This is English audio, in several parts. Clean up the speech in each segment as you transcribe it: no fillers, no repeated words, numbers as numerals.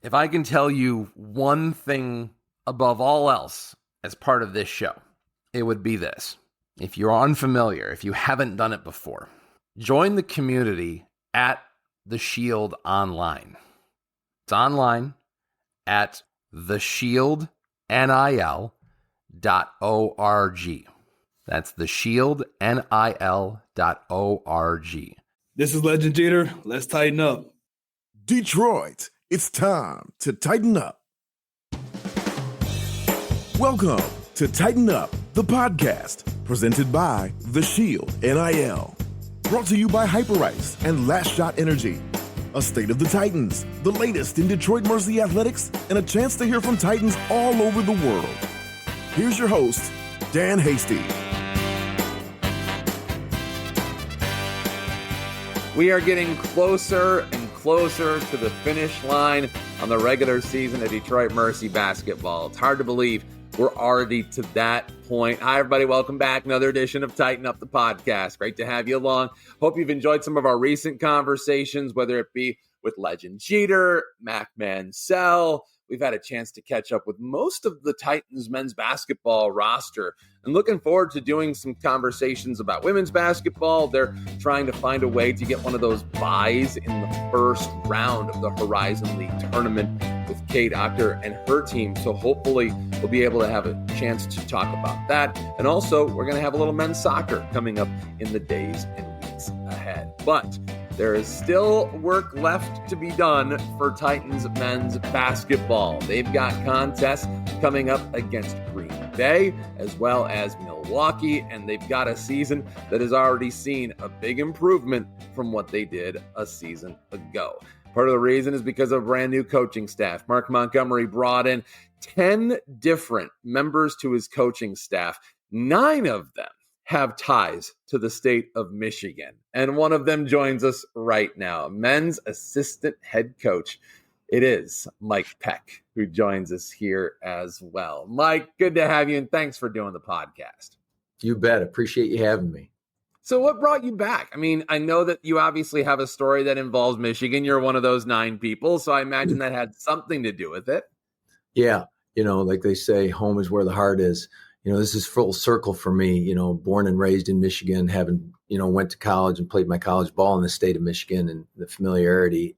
If I can tell you one thing above all else as part of this show, it would be this. If you're unfamiliar, if you haven't done it before, join the community at The Shield online. It's online at theshieldnil.org. That's theshieldnil.org. This is Legend Jeter. Let's tighten up. Detroit, it's time to tighten up. Welcome to Tighten Up, the podcast, presented by The Shield NIL. Brought to you by Hyperice and Last Shot Energy. A state of the Titans, the latest in Detroit Mercy athletics, and a chance to hear from Titans all over the world. Here's your host, Dan Hasty. We are getting closer and closer to the finish line on the regular season of Detroit Mercy basketball. It's hard to believe we're already to that point. Hi, everybody. Welcome back. Another edition of Tighten Up the Podcast. Great to have you along. Hope you've enjoyed some of our recent conversations, whether it be with Legend Jeter, Mac Mansell. We've had a chance to catch up with most of the Titans men's basketball roster and looking forward to doing some conversations about women's basketball. They're trying to find a way to get one of those buys in the first round of the Horizon League tournament with Kate Octor and her team. So hopefully we'll be able to have a chance to talk about that. And also we're going to have a little men's soccer coming up in the days and weeks ahead. But there is still work left to be done for Titans men's basketball. They've got contests coming up against Green Bay as well as Milwaukee, and they've got a season that has already seen a big improvement from what they did a season ago. Part of the reason is because of a brand new coaching staff. Mark Montgomery brought in 10 different members to his coaching staff. 9 of them have ties to the state of Michigan. And one of them joins us right now, men's assistant head coach. It is Mike Peck who joins us here as well. Mike, good to have you, and thanks for doing the podcast. You bet. Appreciate you having me. So what brought you back? I mean, I know that you obviously have a story that involves Michigan. You're one of those 9 people, so I imagine that had something to do with it. Yeah. Like they say, home is where the heart is. This is full circle for me, born and raised in Michigan, having, went to college and played my college ball in the state of Michigan, and the familiarity,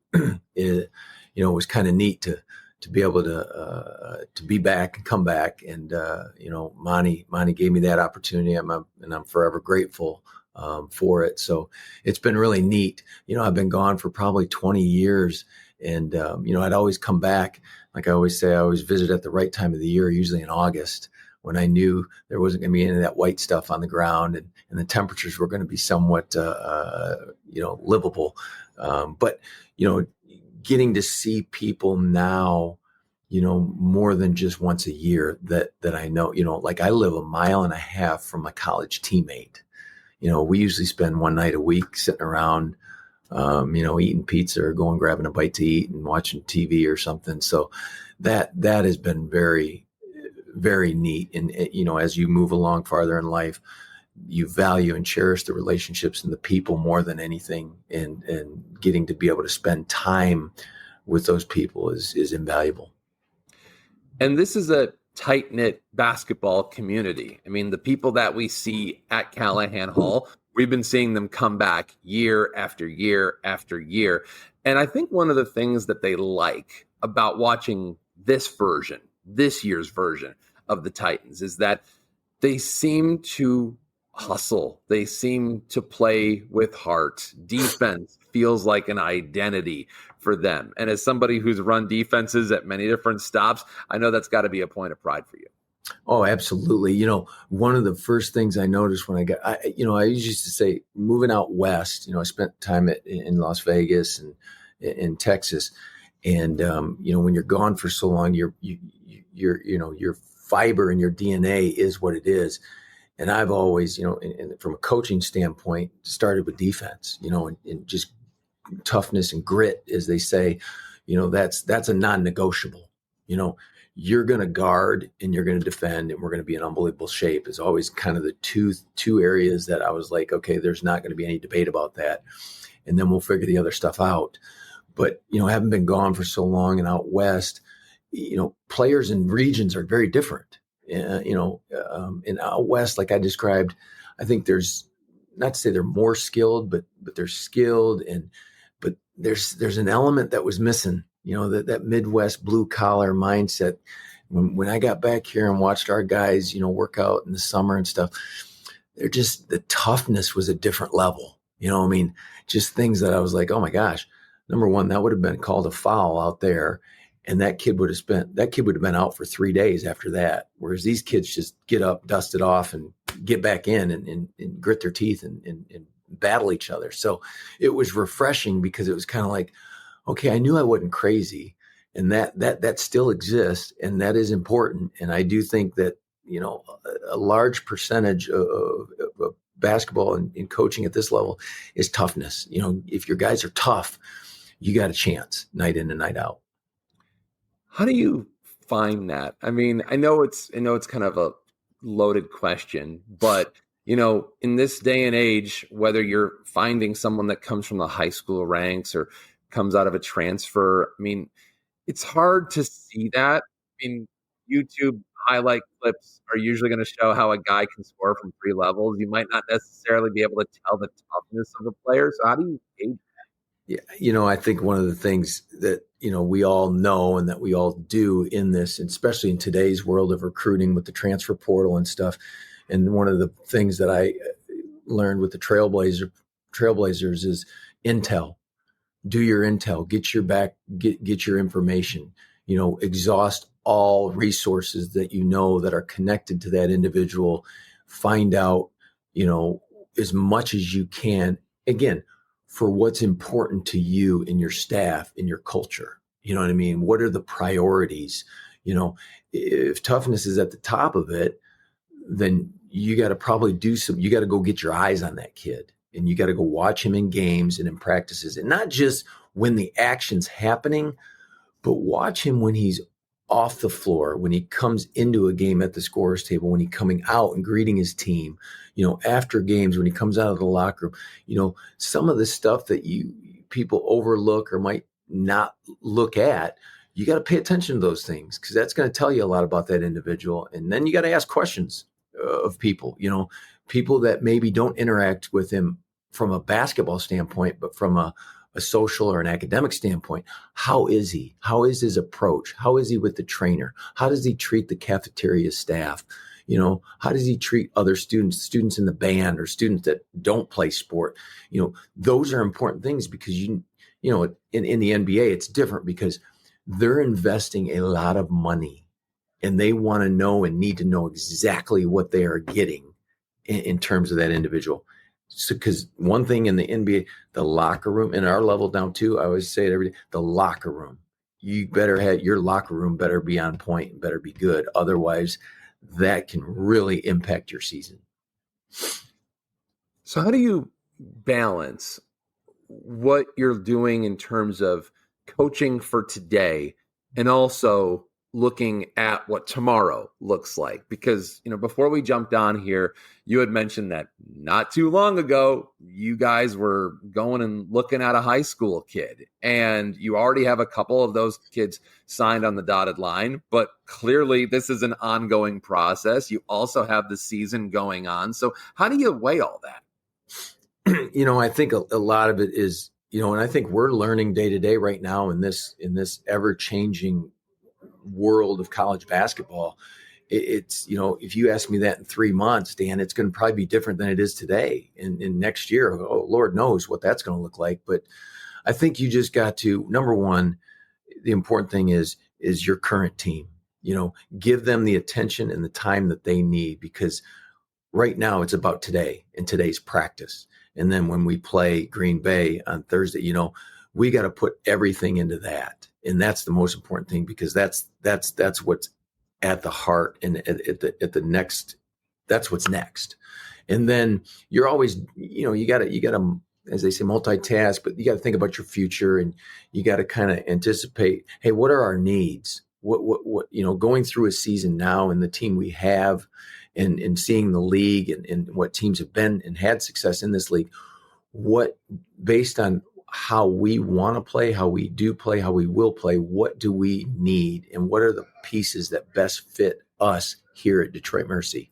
was kind of neat to be able to be back and come back. And, Monty gave me that opportunity, and I'm forever grateful for it. So it's been really neat. I've been gone for probably 20 years, and, I'd always come back. Like I always say, I always visit at the right time of the year, usually in August, when I knew there wasn't going to be any of that white stuff on the ground, and the temperatures were going to be somewhat, livable. But getting to see people now, more than just once a year that I know, like I live a mile and a half from my college teammate. We usually spend one night a week sitting around, eating pizza or going grabbing a bite to eat and watching TV or something. So that has been very, very neat. And, as you move along farther in life, you value and cherish the relationships and the people more than anything. And getting to be able to spend time with those people is invaluable. And this is a tight-knit basketball community. I mean, the people that we see at Callahan Hall, we've been seeing them come back year after year after year. And I think one of the things that they like about watching this year's version of the Titans is that they seem to hustle. They seem to play with heart. Defense feels like an identity for them. And as somebody who's run defenses at many different stops, I know that's got to be a point of pride for you. Oh, absolutely. One of the first things I noticed when I used to say moving out west, I spent time in Las Vegas and in Texas. And, when you're gone for so long, your fiber and your DNA is what it is. And I've always, from a coaching standpoint, started with defense, and just toughness and grit, as they say, that's a non-negotiable. You're going to guard and you're going to defend, and we're going to be in unbelievable shape is always kind of the two areas that I was like, okay, there's not going to be any debate about that. And then we'll figure the other stuff out. but, having been gone for so long and out West, players in regions are very different. In out West, like I described, I think there's, not to say they're more skilled, but they're skilled, but there's an element that was missing, that Midwest blue collar mindset. When I got back here and watched our guys, work out in the summer and stuff, the toughness was a different level. Just things that I was like, oh my gosh, number one, that would have been called a foul out there. And that kid would have been out for 3 days after that. Whereas these kids just get up, dust it off, and get back in and grit their teeth and battle each other. So it was refreshing because it was kind of like, okay, I knew I wasn't crazy, and that still exists, and that is important. And I do think that, a large percentage of basketball and coaching at this level is toughness. If your guys are tough, you got a chance night in and night out. How do you find that? I mean, I know it's kind of a loaded question, but in this day and age, whether you're finding someone that comes from the high school ranks or comes out of a transfer, I mean, it's hard to see that. I mean, YouTube highlight clips are usually going to show how a guy can score from 3 levels. You might not necessarily be able to tell the toughness of a player. So how do you gauge? Yeah, I think one of the things that, we all know and that we all do in this, and especially in today's world of recruiting with the transfer portal and stuff. And one of the things that I learned with the Trailblazers is intel. Do your intel, get your information, exhaust all resources that that are connected to that individual. Find out, as much as you can. Again, for what's important to you and your staff and your culture. You know what I mean? What are the priorities? If toughness is at the top of it, then you got to probably you got to go get your eyes on that kid, and you got to go watch him in games and in practices, and not just when the action's happening, but watch him when he's off the floor, when he comes into a game at the scorer's table, when he's coming out and greeting his team, after games, when he comes out of the locker room, some of the stuff that people overlook or might not look at, you got to pay attention to those things, because that's going to tell you a lot about that individual. And then you got to ask questions of people, people that maybe don't interact with him from a basketball standpoint, but from a social or an academic standpoint. How is he? How is his approach? How is he with the trainer? How does he treat the cafeteria staff? How does he treat other students in the band, or students that don't play sport? Those are important things, because in the NBA, it's different, because they're investing a lot of money, and they want to know and need to know exactly what they are getting in terms of that individual. So, because one thing in the NBA, the locker room, in our level down too, I always say it every day, the locker room, your locker room better be on point and better be good. Otherwise, that can really impact your season. So how do you balance what you're doing in terms of coaching for today and also looking at what tomorrow looks like? Because, before we jumped on here, you had mentioned that not too long ago, you guys were going and looking at a high school kid, and you already have a couple of those kids signed on the dotted line, but clearly this is an ongoing process. You also have the season going on. So how do you weigh all that? I think a lot of it is, and I think we're learning day to day right now in this ever changing world of college basketball. It's, if you ask me that in 3 months, Dan, it's going to probably be different than it is today. And next year, oh, Lord knows what that's going to look like. But I think you just got to, number one, the important thing is your current team, give them the attention and the time that they need, because right now it's about today and today's practice. And then when we play Green Bay on Thursday, we got to put everything into that. And that's the most important thing, because that's what's at the heart and at the next, that's what's next. And then you're always, you got to, as they say, multitask, but you got to think about your future, and you got to kind of anticipate, hey, what are our needs? What, going through a season now and the team we have, and seeing the league and what teams have been and had success in this league, what, based on how we want to play, how we do play, how we will play. What do we need? And what are the pieces that best fit us here at Detroit Mercy?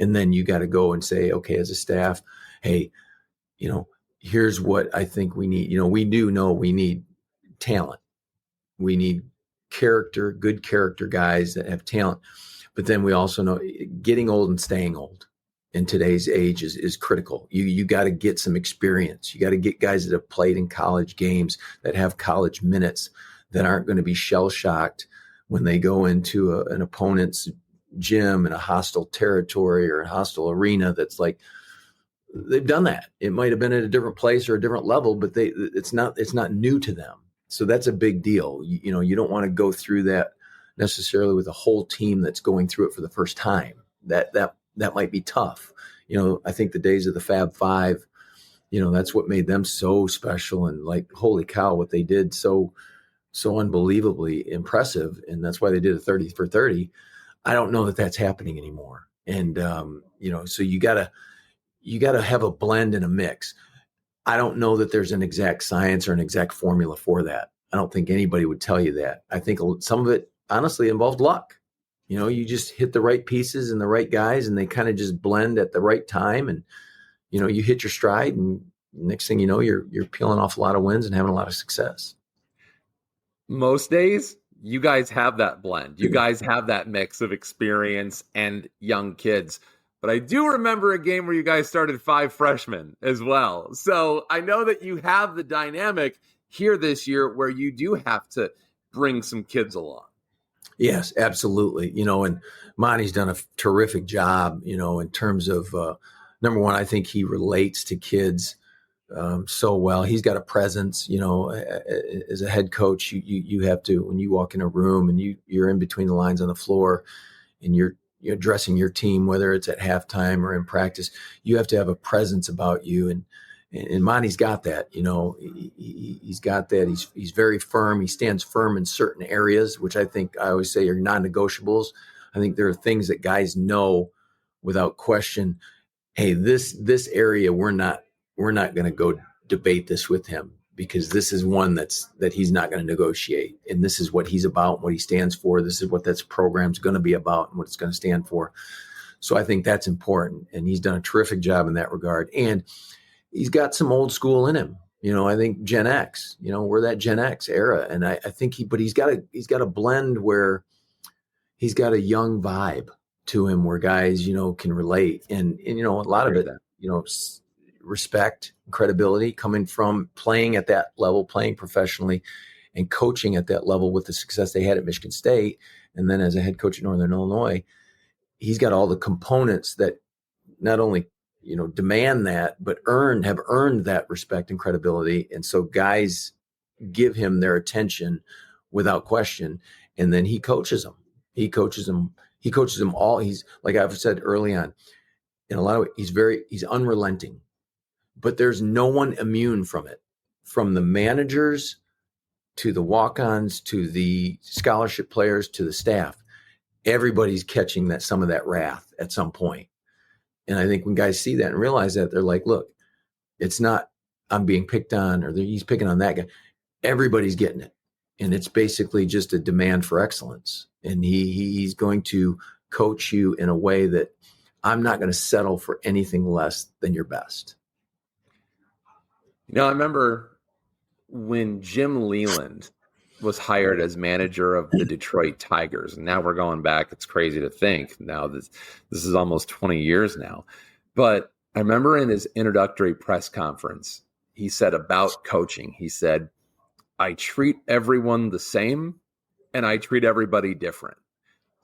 And then you got to go and say, okay, as a staff, hey, here's what I think we need. We do know we need talent. We need good character guys that have talent. But then we also know getting old and staying old in today's age is critical. You got to get some experience. You got to get guys that have played in college games, that have college minutes, that aren't going to be shell-shocked when they go into an opponent's gym in a hostile territory or a hostile arena. That's like, they've done that. It might have been at a different place or a different level, but it's not new to them. So that's a big deal. You don't want to go through that necessarily with a whole team that's going through it for the first time. That might be tough. I think the days of the Fab Five, that's what made them so special, and like, holy cow, what they did so unbelievably impressive. And that's why they did a 30 for 30. I don't know that that's happening anymore. And, so you gotta have a blend and a mix. I don't know that there's an exact science or an exact formula for that. I don't think anybody would tell you that. I think some of it honestly involved luck. You just hit the right pieces and the right guys, and they kind of just blend at the right time. And, you hit your stride, and next thing you know, you're peeling off a lot of wins and having a lot of success. Most days, you guys have that blend. You guys have that mix of experience and young kids. But I do remember a game where you guys started 5 freshmen as well. So I know that you have the dynamic here this year where you do have to bring some kids along. Yes, absolutely. And Monty's done a terrific job, in terms of, number one, I think he relates to kids so well. He's got a presence, as a head coach, you have to, when you walk in a room and you're in between the lines on the floor and you're addressing your team, whether it's at halftime or in practice, you have to have a presence about you. And Monty's got that, he's got that. He's very firm. He stands firm in certain areas, which I always say are non-negotiables. I think there are things that guys know without question. Hey, this area, we're not going to go debate this with him, because this is one that he's not going to negotiate. And this is what he's about, what he stands for. This is what that program's going to be about and what it's going to stand for. So I think that's important. And he's done a terrific job in that regard. And he's got some old school in him. I think Gen X, we're that Gen X era. And I think he's got a blend where he's got a young vibe to him where guys, can relate. And a lot of it, respect, credibility coming from playing at that level, playing professionally and coaching at that level with the success they had at Michigan State. And then as a head coach at Northern Illinois, he's got all the components that not only, demand that, but have earned that respect and credibility. And so guys give him their attention without question. And then he coaches them. He coaches them all. He's, like I've said early on, in a lot of ways, he's unrelenting. But there's no one immune from it, from the managers to the walk-ons to the scholarship players to the staff. Everybody's catching some of that wrath at some point. And I think when guys see that and realize that, they're like, look, it's not I'm being picked on or he's picking on that guy. Everybody's getting it. And it's basically just a demand for excellence. And he's going to coach you in a way that I'm not going to settle for anything less than your best. I remember when Jim Leland was hired as manager of the Detroit Tigers. And now we're going back. It's crazy to think now this is almost 20 years now. But I remember in his introductory press conference, he said about coaching, he said, I treat everyone the same and I treat everybody different.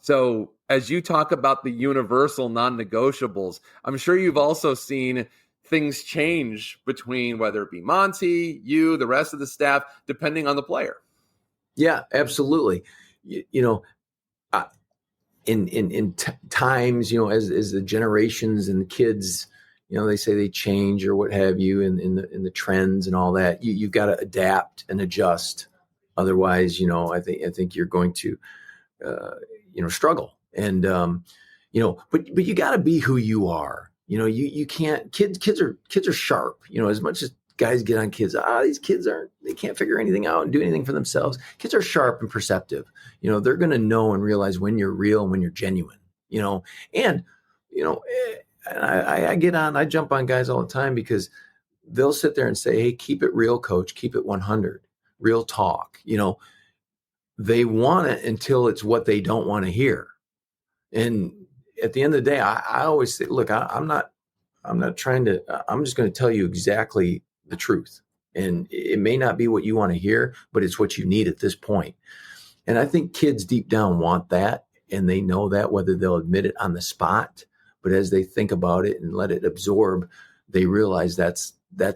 So as you talk about the universal non-negotiables, I'm sure you've also seen things change between whether it be Monty, you, the rest of the staff, depending on the player. Yeah, absolutely. In times, as the generations and the kids, they say they change or what have you in the trends and all that. You've got to adapt and adjust. Otherwise, I think you're going to, struggle. And but you got to be who you are. You can't. Kids are sharp. As much as guys get on kids. These kids they can't figure anything out and do anything for themselves. Kids are sharp and perceptive. They're going to know and realize when you're real and when you're genuine, and, I jump on guys all the time because they'll sit there and say, hey, keep it real, coach, keep it 100, real talk. They want it until it's what they don't want to hear. And at the end of the day, I always say, look, I'm not trying to, I'm just going to tell you exactly the truth. And it may not be what you want to hear, but it's what you need at this point. And I think kids deep down want that. And they know that, whether they'll admit it on the spot, but as they think about it and let it absorb, they realize that's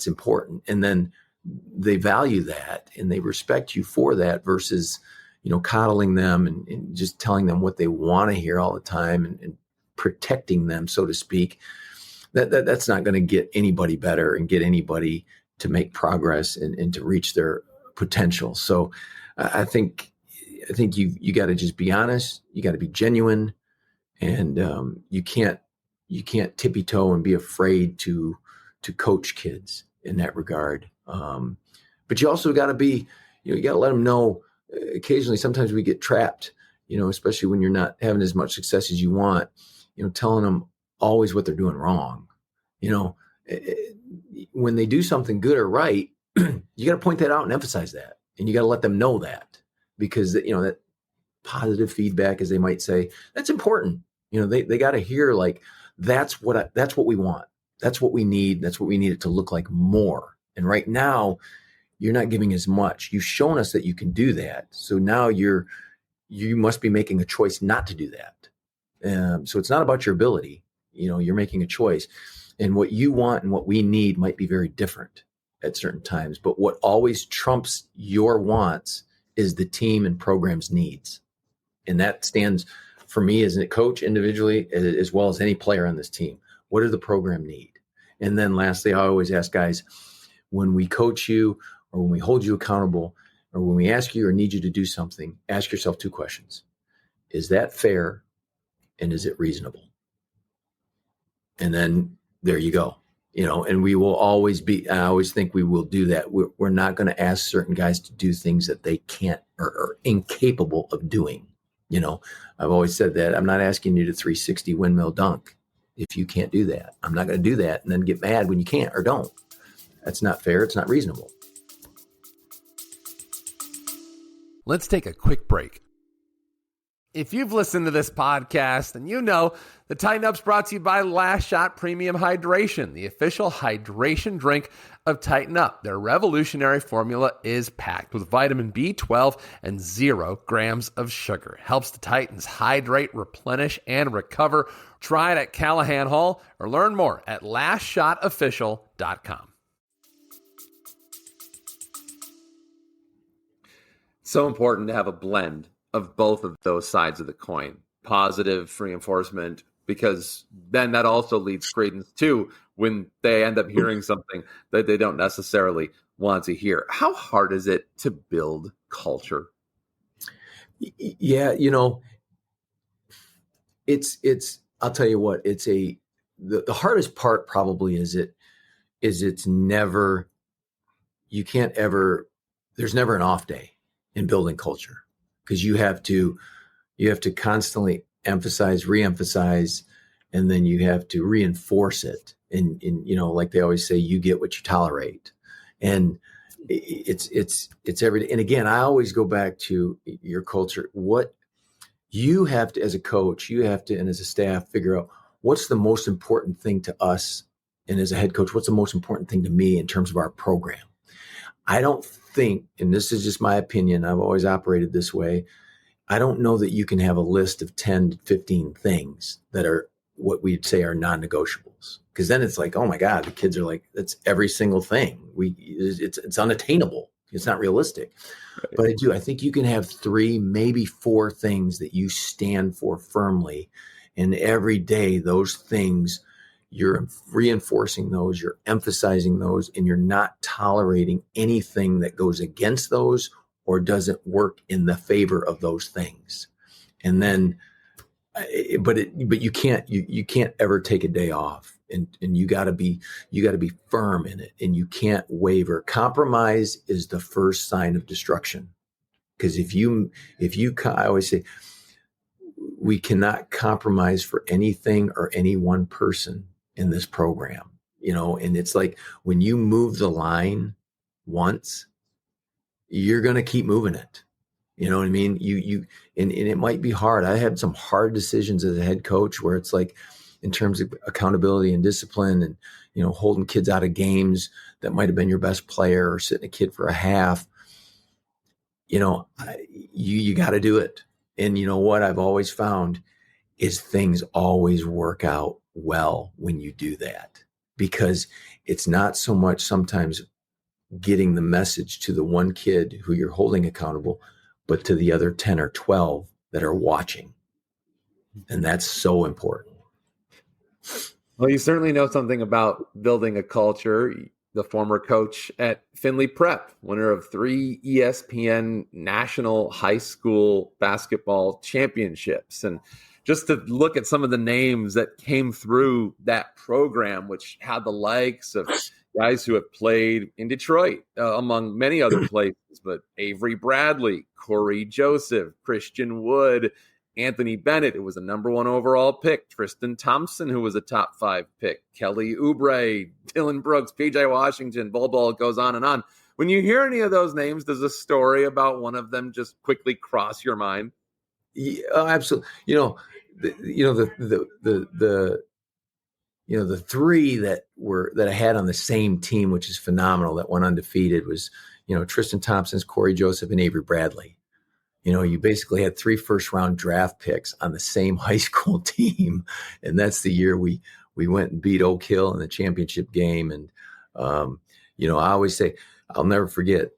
important. And then they value that and they respect you for that versus, coddling them and just telling them what they want to hear all the time and protecting them, so to speak. That's not going to get anybody better and get anybody to make progress and to reach their potential. So I think you got to just be honest. You got to be genuine, and you can't tippy toe and be afraid to coach kids in that regard. But you also got to be, you got to let them know. Occasionally, sometimes we get trapped, especially when you're not having as much success as you want, telling them always what they're doing wrong. When they do something good or right, you got to point that out and emphasize that. And you got to let them know that, because, that positive feedback, as they might say, that's important. They got to hear, like, that's what we want. That's what we need. That's what we need it to look like more. And right now, you're not giving as much. You've shown us that you can do that. So now you must be making a choice not to do that. So it's not about your ability. You're making a choice, and what you want and what we need might be very different at certain times. But what always trumps your wants is the team and program's needs. And that stands for me as a coach individually, as well as any player on this team. What does the program need? And then lastly, I always ask guys, when we coach you or when we hold you accountable or when we ask you or need you to do something, ask yourself 2 questions. Is that fair? And is it reasonable? And then there you go. And we will always I always think we will do that. We're not going to ask certain guys to do things that they can't or are incapable of doing. I've always said that I'm not asking you to 360 windmill dunk if you can't do that. I'm not going to do that and then get mad when you can't or don't. That's not fair. It's not reasonable. Let's take a quick break. If you've listened to this podcast, then you know the Tighten Up's brought to you by Last Shot Premium Hydration, the official hydration drink of Tighten Up. Their revolutionary formula is packed with vitamin B12 and 0 grams of sugar. It helps the Titans hydrate, replenish, and recover. Try it at Callahan Hall or learn more at lastshotofficial.com. So important to have a blend of both of those sides of the coin, positive reinforcement, because then that also leads credence to when they end up hearing something that they don't necessarily want to hear. How hard is it to build culture? Yeah, it's I'll tell you what, it's the hardest part probably is it's never, you can't ever, there's never an off day in building culture, because you have to constantly emphasize, reemphasize, and then you have to reinforce it. And like they always say, you get what you tolerate. And it's every day. And again, I always go back to your culture. What you have to, as a coach, you have to, and as a staff, figure out what's the most important thing to us. And as a head coach, what's the most important thing to me in terms of our program? I don't think, and this is just my opinion, I've always operated this way, I don't know that you can have a list of 10 to 15 things that are what we'd say are non-negotiables. Because then it's like, oh my God, the kids are like, that's every single thing. It's unattainable. It's not realistic. Right. But I think you can have 3, maybe 4 things that you stand for firmly. And every day, those things, you're reinforcing those, you're emphasizing those, and you're not tolerating anything that goes against those or doesn't work in the favor of those things. And then, but you can't ever take a day off. and you got to be firm in it, and you can't waver. Compromise is the first sign of destruction. Because I always say, we cannot compromise for anything or any one person in this program, and it's like when you move the line once, you're going to keep moving it. You know what I mean? And it might be hard. I had some hard decisions as a head coach where it's like, in terms of accountability and discipline and, holding kids out of games that might've been your best player or sitting a kid for a half, you got to do it. And you know what I've always found is things always work out well when you do that, because it's not so much sometimes getting the message to the one kid who you're holding accountable, but to the other 10 or 12 that are watching. And that's so important. Well, you certainly know something about building a culture. The former coach at Findlay Prep, winner of 3 ESPN national high school basketball championships. And just to look at some of the names that came through that program, which had the likes of guys who have played in Detroit, among many other places, but Avery Bradley, Corey Joseph, Christian Wood, Anthony Bennett, who was a number 1 overall pick, Tristan Thompson, who was a top 5 pick, Kelly Oubre, Dylan Brooks, PJ Washington, Bol, goes on and on. When you hear any of those names, does a story about one of them just quickly cross your mind? Yeah, absolutely. The 3 that I had on the same team, which is phenomenal, that went undefeated, was, Tristan Thompson's, Corey Joseph, and Avery Bradley. You basically had 3 first-round draft picks on the same high school team, and that's the year we went and beat Oak Hill in the championship game. And I always say, I'll never forget.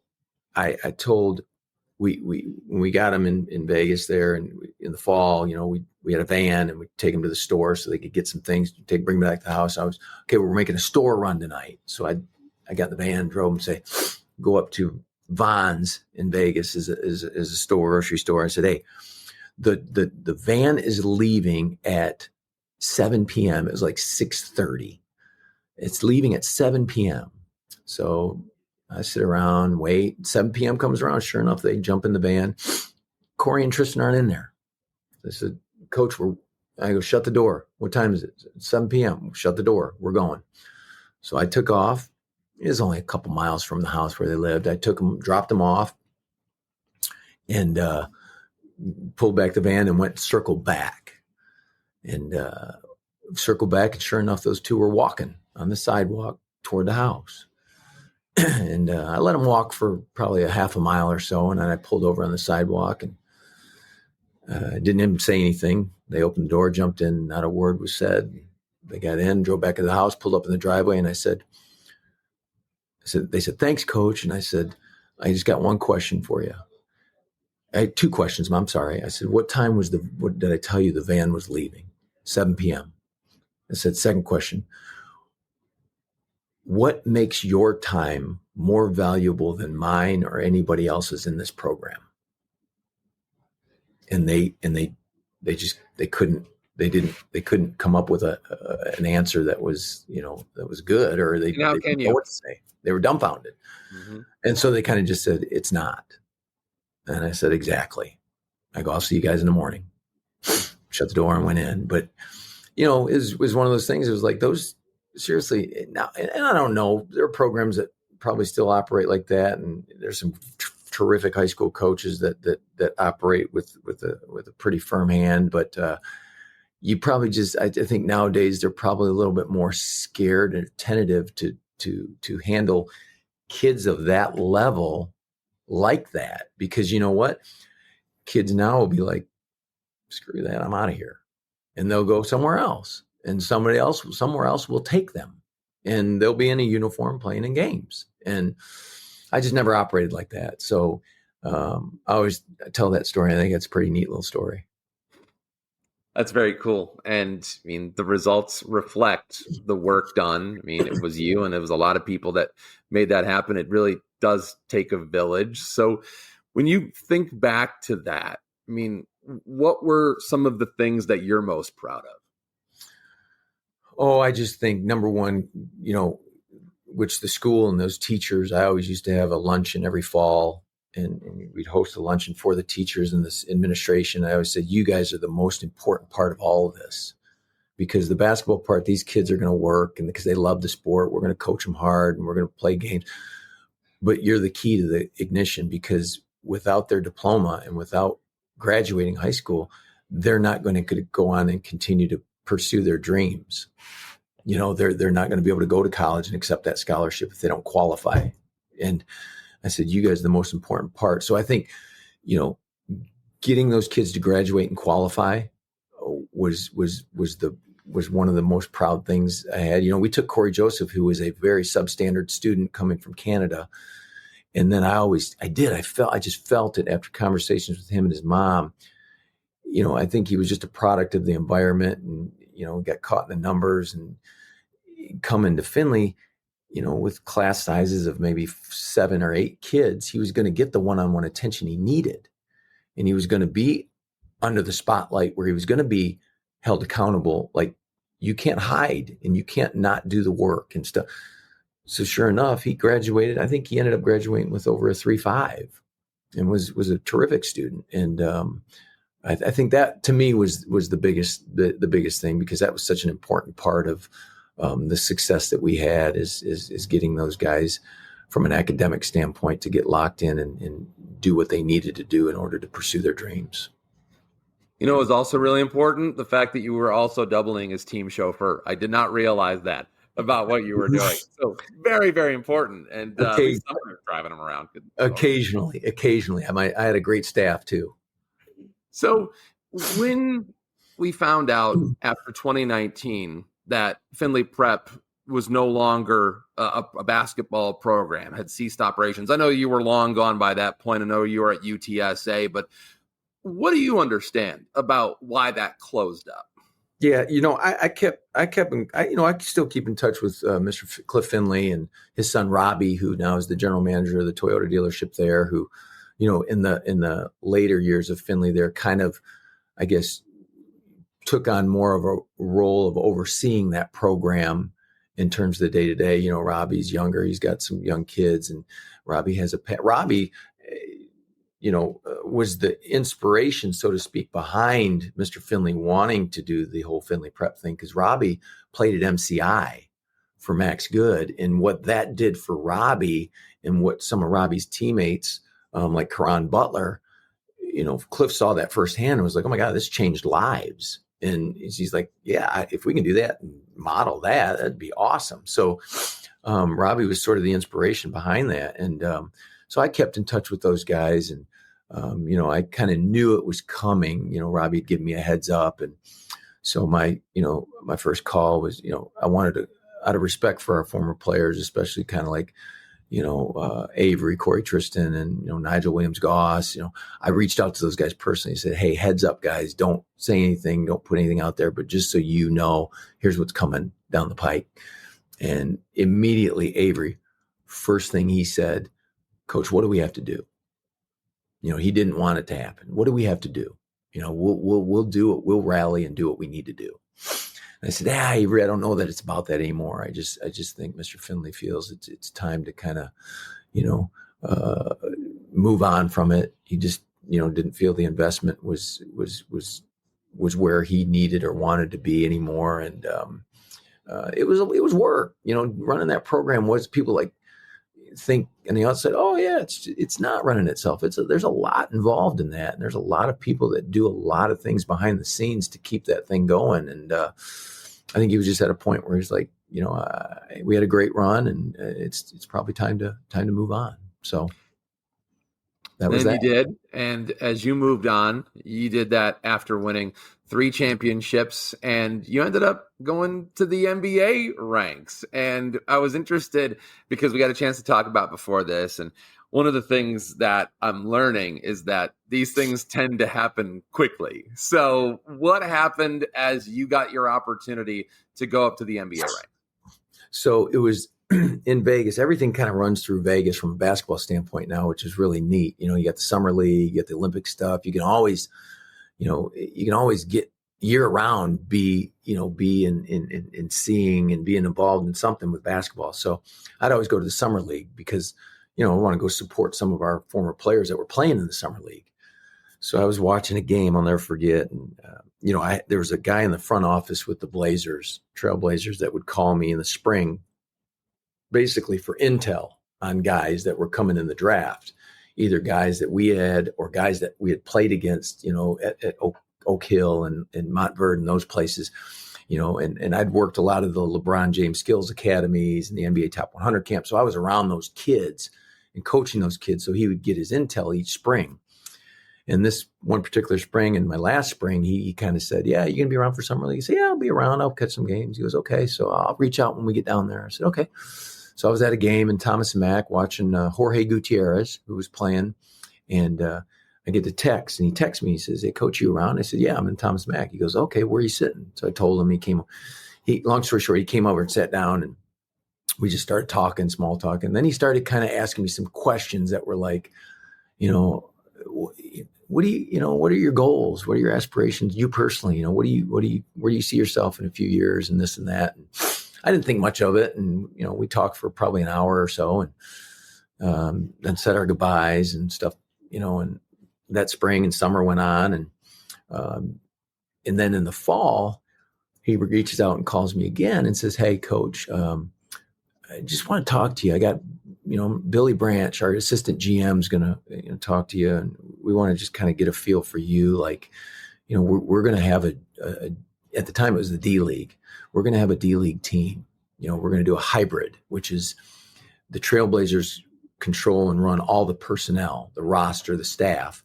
I told when we got them in Vegas there, and in the fall, we had a van and we take them to the store so they could get some things to bring back to the house. We're making a store run tonight, so I got in the van, drove them, go up to Vons in Vegas is a store, grocery store. I said, hey, the van is leaving at 7 p.m. It was like 6:30. It's leaving at 7 p.m. So I sit around, wait. 7 p.m. comes around. Sure enough, they jump in the van. Corey and Tristan aren't in there. I said, Coach, I go, shut the door. What time is it? 7 p.m. Shut the door. We're going. So I took off. It was only a couple miles from the house where they lived. I took them, dropped them off, and pulled back the van and circled back. And circled back, and sure enough, those 2 were walking on the sidewalk toward the house. And I let them walk for probably a half a mile or so, and then I pulled over on the sidewalk and didn't even say anything. They opened the door, jumped in, not a word was said. They got in, drove back to the house, pulled up in the driveway, and they said, thanks, Coach. And I said, I just got one question for you. I had 2 questions, I'm sorry. I said, what time what did I tell you the van was leaving? 7 p.m. I said, second question, what makes your time more valuable than mine or anybody else's in this program? And they couldn't come up with an answer that was good, or they didn't know what to say. They were dumbfounded. Mm-hmm. And so they kind of just said, it's not. And I said, exactly. I go, I'll see you guys in the morning. Shut the door and went in. But, it was one of those things. It was like those, seriously, now, and I don't know, there are programs that probably still operate like that. And there's some terrific high school coaches that operate with a pretty firm hand. But you probably I think nowadays they're probably a little bit more scared and tentative to handle kids of that level like that, because you know what? Kids now will be like, screw that, I'm out of here. And they'll go somewhere else, and somewhere else will take them, and they'll be in a uniform playing in games. And I just never operated like that. So I always tell that story. I think it's a pretty neat little story. That's very cool. And I mean, the results reflect the work done. I mean, it was you, and it was a lot of people that made that happen. It really does take a village. So when you think back to that, I mean, what were some of the things that you're most proud of? Oh, I just think number one, which the school and those teachers, I always used to have a luncheon every fall, and we'd host a luncheon for the teachers and this administration. I always said, you guys are the most important part of all of this, because the basketball part, these kids are going to work, and because they love the sport, we're going to coach them hard and we're going to play games. But you're the key to the ignition, because without their diploma and without graduating high school, they're not going to go on and continue to pursue their dreams. They're not going to be able to go to college and accept that scholarship if they don't qualify. And I said, you guys are the most important part. So I think, getting those kids to graduate and qualify was one of the most proud things I had. We took Corey Joseph, who was a very substandard student coming from Canada. And then I just felt it after conversations with him and his mom. I think he was just a product of the environment, and, got caught in the numbers, and coming to Findlay, with class sizes of maybe 7 or 8 kids, he was going to get the one-on-one attention he needed. And he was going to be under the spotlight, where he was going to be held accountable. Like, you can't hide and you can't not do the work and stuff. So sure enough, he graduated. I think he ended up graduating with over a 3.5 and was a terrific student. And I think that to me was the biggest thing, because that was such an important part of the success that we had is getting those guys from an academic standpoint to get locked in and do what they needed to do in order to pursue their dreams. It was also really important, the fact that you were also doubling as team chauffeur. I did not realize that about what you were doing. So very, very important. And driving them around. Occasionally. I had a great staff too. So when we found out after 2019 that Findlay Prep was no longer a basketball program, had ceased operations, I know you were long gone by that point. I know you were at UTSA, but what do you understand about why that closed up? Yeah, I still keep in touch with Mr. Cliff Findlay and his son Robbie, who now is the general manager of the Toyota dealership there, who, in the later years of Findlay, they're kind of, I guess, took on more of a role of overseeing that program in terms of the day-to-day. Robbie's younger. He's got some young kids, and Robbie has Robbie, was the inspiration, so to speak, behind Mr. Findlay wanting to do the whole Findlay Prep thing, because Robbie played at MCI for Max Good. And what that did for Robbie, and what some of Robbie's teammates, like Karan Butler, Cliff saw that firsthand and was like, oh my God, this changed lives. And he's like, yeah, if we can do that and model that, that'd be awesome. So Robbie was sort of the inspiration behind that. And so I kept in touch with those guys, and I kind of knew it was coming. Robbie had given me a heads up. And so my first call was, I wanted to, out of respect for our former players, especially kind of like, Avery, Corey Tristan, and, Nigel Williams-Goss, I reached out to those guys personally and said, hey, heads up, guys, don't say anything, don't put anything out there, but just so you know, here's what's coming down the pike. And immediately Avery, first thing he said, Coach, what do we have to do? He didn't want it to happen. What do we have to do? We'll do it. We'll rally and do what we need to do. And I said, Avery, I don't know that it's about that anymore. I just think Mr. Findlay feels it's time to kind of, move on from it. He just, didn't feel the investment was where he needed or wanted to be anymore. And it was work. Running that program was, people like think on the outside, oh yeah, it's not running itself. There's a lot involved in that, and there's a lot of people that do a lot of things behind the scenes to keep that thing going. And I think he was just at a point where he's like, we had a great run, and it's probably time to move on. So that was that. You did, and as you moved on, you did that after winning 3 championships, and you ended up going to the NBA ranks. And I was interested because we got a chance to talk about before this, and one of the things that I'm learning is that these things tend to happen quickly. So what happened as you got your opportunity to go up to the NBA ranks? So it was in Vegas. Everything kind of runs through Vegas from a basketball standpoint now, which is really neat. You got the summer league, you get the Olympic stuff. You can always get, year round be in seeing and being involved in something with basketball. So I'd always go to the summer league because, I want to go support some of our former players that were playing in the summer league. So I was watching a game I'll never forget. And, there was a guy in the front office with the Trailblazers that would call me in the spring, basically for intel on guys that were coming in the draft, either guys that we had or guys that we had played against, at Oak Hill and Montverde and those places, and I'd worked a lot of the LeBron James Skills Academies and the NBA Top 100 camp. So I was around those kids and coaching those kids. So he would get his intel each spring. And this one particular spring, and my last spring, he kind of said, "Yeah, you're going to be around for summer league?" I said, "Yeah, I'll be around. I'll catch some games." He goes, "Okay, so I'll reach out when we get down there." I said, "Okay." So I was at a game in Thomas and Mack watching Jorge Gutierrez, who was playing, and I get the text, and he texts me. He says, "Hey, coach, you around?" I said, "Yeah, I'm in Thomas Mack." He goes, "Okay, where are you sitting?" So I told him. Long story short, he came over and sat down, and we just started talking, small talk. And then he started kind of asking me some questions that were like, what are your goals? What are your aspirations? You personally, where do you see yourself in a few years and this and that? And I didn't think much of it. And, we talked for probably an hour or so and then said our goodbyes and stuff, and that spring and summer went on. And then in the fall, he reaches out and calls me again and says, "Hey, coach, I just want to talk to you. I got, Billy Branch, our assistant GM, is going to talk to you. And we want to just kind of get a feel for you. Like, we're going to have at the time it was the D League. We're going to have a D League team. We're going to do a hybrid, which is the Trailblazers control and run all the personnel, the roster, the staff.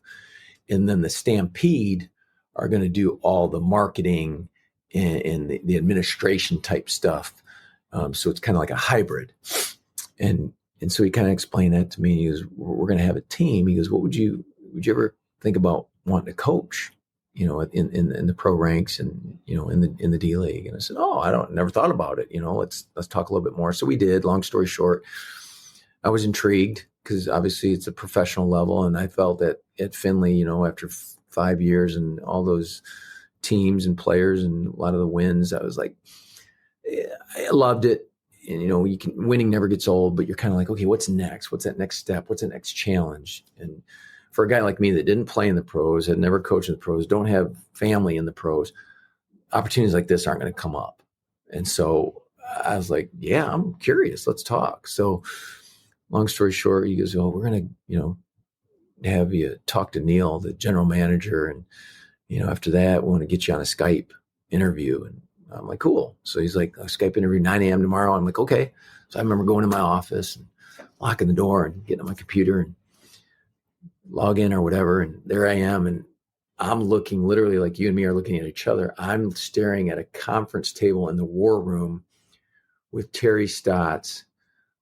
And then the Stampede are going to do all the marketing and the administration type stuff. So it's kind of like a hybrid. And so he kind of explained that to me. He goes, "We're going to have a team." He goes, would you ever think about wanting to coach, in the pro ranks and, in the D League? And I said, "Oh, never thought about it. Let's talk a little bit more." So we did. Long story short, I was intrigued because obviously it's a professional level. And I felt that at Findlay, after 5 years and all those teams and players and a lot of the wins, I was like, I loved it. And, winning never gets old, but you're kind of like, okay, what's next? What's that next step? What's that next challenge? And for a guy like me that didn't play in the pros, had never coached in the pros, don't have family in the pros, opportunities like this aren't going to come up. And so I was like, yeah, I'm curious. Let's talk. So long story short, he goes, "Well, we're going to, have you talk to Neil, the general manager. And, after that, we want to get you on a Skype interview." And I'm like, "Cool." So he's like, "A Skype interview, 9 a.m. tomorrow." I'm like, "Okay." So I remember going to my office and locking the door and getting on my computer and log in or whatever. And there I am. And I'm looking literally like you and me are looking at each other. I'm staring at a conference table in the war room with Terry Stotts,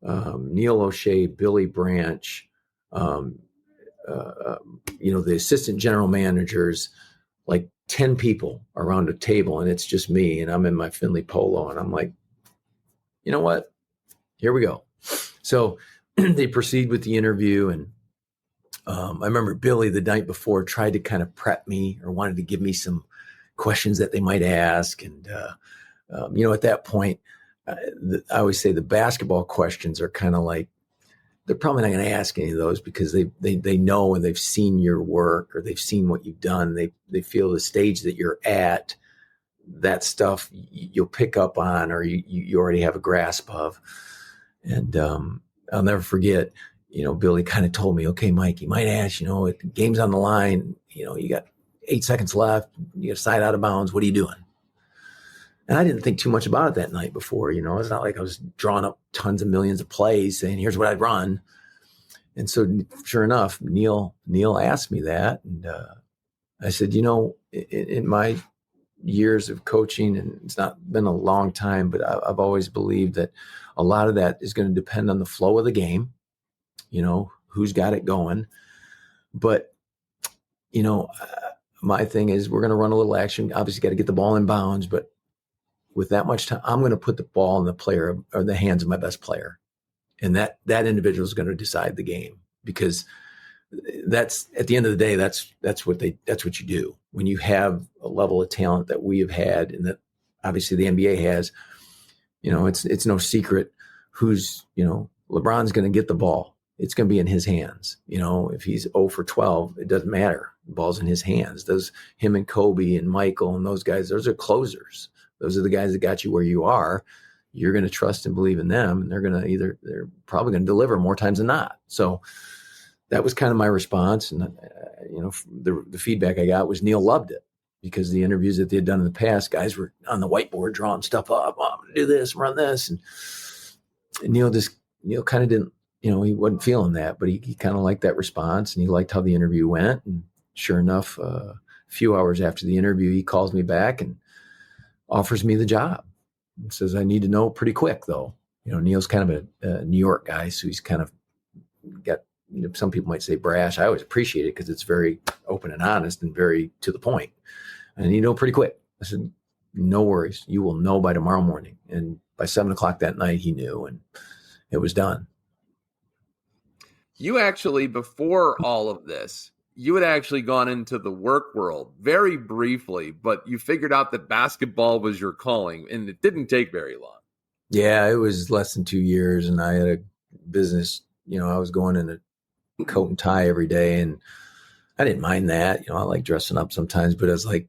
Neil O'Shea, Billy Branch, the assistant general managers, like 10 people around a table, and it's just me, and I'm in my Findlay polo, and I'm like, you know what? Here we go. So they proceed with the interview, and I remember Billy the night before tried to kind of prep me or wanted to give me some questions that they might ask. And, at that point, I always say the basketball questions are kind of like, they're probably not going to ask any of those because they know and they've seen your work or they've seen what you've done. They feel the stage that you're at, that stuff you'll pick up on or you already have a grasp of. And I'll never forget, Billy kind of told me, "Okay, Mike, you might ask, the game's on the line, you got 8 seconds left, you got a side out of bounds. What are you doing?" And I didn't think too much about it that night before, it's not like I was drawing up tons of millions of plays saying, "Here's what I'd run." And so sure enough, Neil asked me that. And I said, in my years of coaching, and it's not been a long time, but I've always believed that a lot of that is going to depend on the flow of the game, who's got it going. But, my thing is we're going to run a little action. Obviously got to get the ball in bounds, but with that much time, I'm going to put the ball in the player or the hands of my best player. And that individual is going to decide the game because that's at the end of the day, that's what you do when you have a level of talent that we have had, and that obviously the NBA has. It's no secret who's, LeBron's going to get the ball. It's going to be in his hands. If he's 0 for 12, it doesn't matter. The ball's in his hands. Him and Kobe and Michael and those guys, those are closers. Those are the guys that got you where you are. You're going to trust and believe in them, and they're probably going to deliver more times than not. So that was kind of my response. And, the feedback I got was Neil loved it, because the interviews that they had done in the past, guys were on the whiteboard drawing stuff up. Oh, I'm going to do this, run this. And Neil kind of didn't, he wasn't feeling that, but he kind of liked that response, and he liked how the interview went. And sure enough, a few hours after the interview, he calls me back and offers me the job. He says, I need to know pretty quick, though. Neil's kind of a New York guy, so he's kind of got, some people might say brash. I always appreciate it because it's very open and honest and very to the point. And pretty quick. I said, no worries. You will know by tomorrow morning. And by 7:00 that night, he knew, and it was done. You actually, before all of this, you had actually gone into the work world very briefly, but you figured out that basketball was your calling, and it didn't take very long. Yeah, it was less than 2 years, and I had a business. I was going in a coat and tie every day, and I didn't mind that. I like dressing up sometimes, but I was like,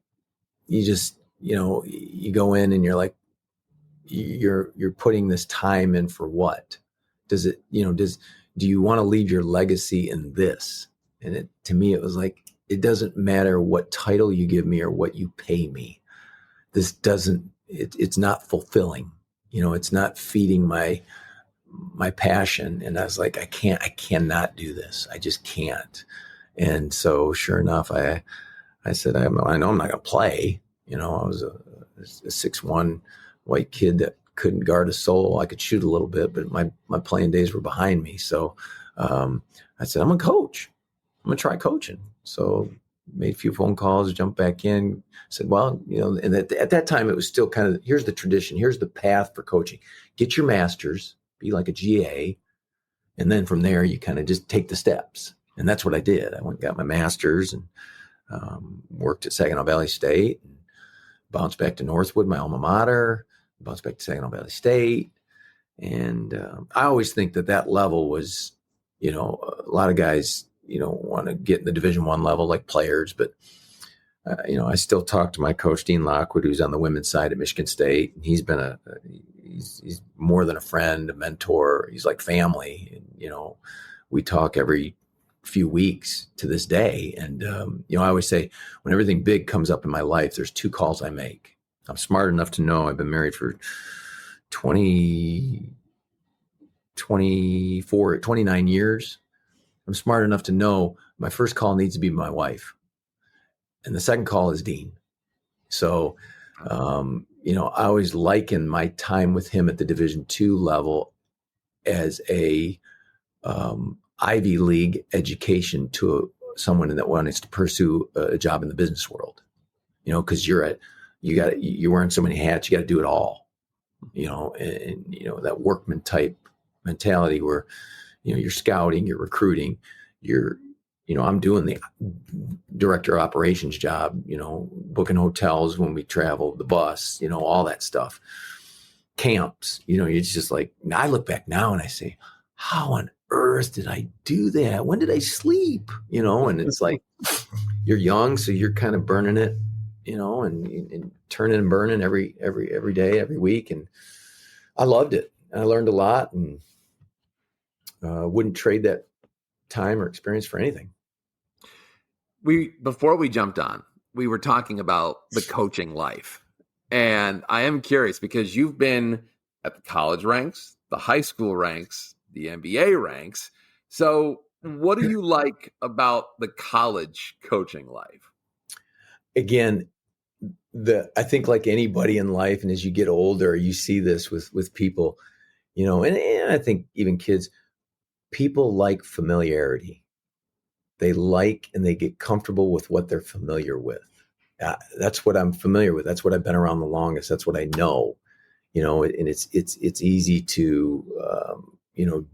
you just, you go in and you're like, you're putting this time in for what? Does it, do you want to leave your legacy in this? And to me, it was like, it doesn't matter what title you give me or what you pay me. This doesn't, it's not fulfilling. It's not feeding my passion. And I was like, I cannot do this. I just can't. And so sure enough, I said, I know I'm not going to play. I was a 6'1" white kid that couldn't guard a soul. I could shoot a little bit, but my playing days were behind me. So I said, I'm going to coach. I'm going to try coaching. So made a few phone calls, jumped back in, said, well, and at that time it was still kind of, here's the tradition. Here's the path for coaching. Get your master's, be like a GA. And then from there, you kind of just take the steps. And that's what I did. I went and got my master's and worked at Saginaw Valley State, and bounced back to Northwood, my alma mater, bounced back to Saginaw Valley State. And I always think that level was, a lot of guys, want to get in the Division I level like players, but I still talk to my coach, Dean Lockwood, who's on the women's side at Michigan State. And he's been he's more than a friend, a mentor. He's like family. And, we talk every few weeks to this day. And, I always say when everything big comes up in my life, there's 2 calls I make. I'm smart enough to know I've been married for 29 years. I'm smart enough to know my first call needs to be my wife. And the second call is Dean. So, I always liken my time with him at the Division II level as a Ivy League education to someone that wants to pursue a job in the business world. Because you're wearing so many hats, you got to do it all. And that workman type mentality where, you're scouting, you're recruiting, I'm doing the director of operations job, booking hotels when we travel, the bus, all that stuff, camps, it's just like, I look back now and I say, how on earth did I do that? When did I sleep? And it's like, you're young, so you're kind of burning it, and turning and burning every day, every week. And I loved it. I learned a lot, and wouldn't trade that time or experience for anything. Before we jumped on, we were talking about the coaching life. And I am curious because you've been at the college ranks, the high school ranks, the NBA ranks. So what do you like about the college coaching life? Again, I think like anybody in life, and as you get older, you see this with people, and I think even kids, people like familiarity. They like and they get comfortable with what they're familiar with. That's what I'm familiar with. That's what I've been around the longest. That's what I know, and it's easy to,